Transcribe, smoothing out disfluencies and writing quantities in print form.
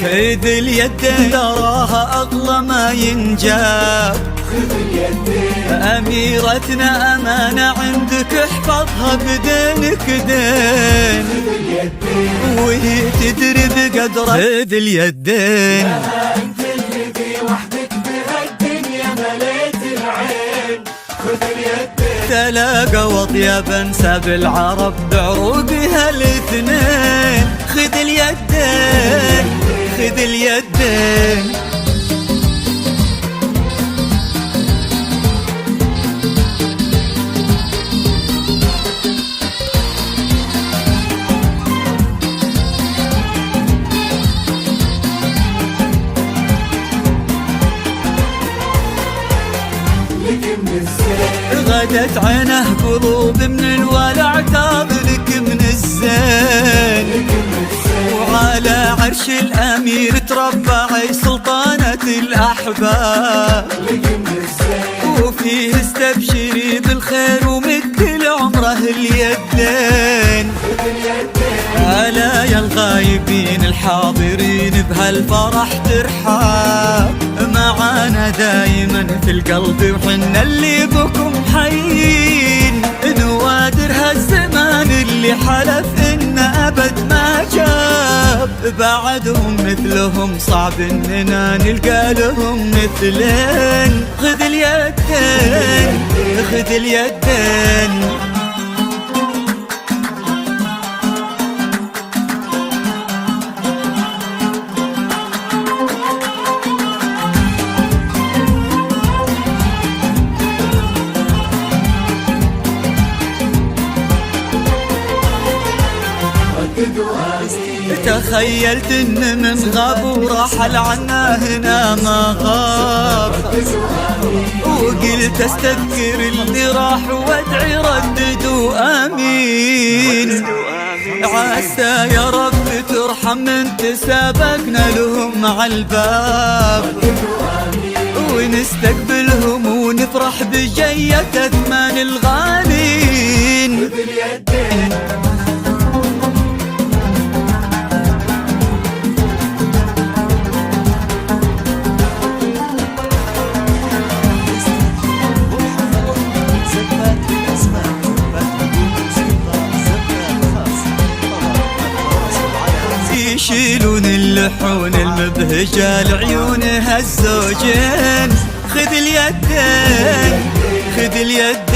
خذ اليدين تراها أغلى ما ينجاب. خذ اليدين أميرتنا أمانة عندك احفظها بدينك دين. خذ اليدين وهي تدري بقدرك. خذ اليدين أنت اللي وحدك بهالدنيا مليت العين. خذ اليدين تلاقى وطيب انساب العرب بعروقها الاثنين. خذ اليدين خذ اليدين غدت عينه قلوب من الولع تاب لك من الزين. وعلى عرش الأمير تربعي سلطانة الأحباب. وفيه استبشري بالخير ومد لعمره اليدين. ألا يا الغايبين الحاضرين بهالفرح ترحاب. معانا دايما في القلب وحنا اللي بكم حيين. نوادر هالزمان اللي حلف إن أبد ما جاب. بعدهم مثلهم صعب إننا نلقى لهم مثلين. خذ اليدين خذ اليدين تخيلت ان من غاب ورحل عنا هنا ما غاب. وقلت استذكر اللي راح وادعي رددوا امين. عسى يا رب ترحم من تسابقنا لهم مع الباب. ونستقبلهم ونفرح بجية اثمان الغالين. يشيلون اللحون المبهجة لعيونها الزوجين. خذ اليدين خذ اليدين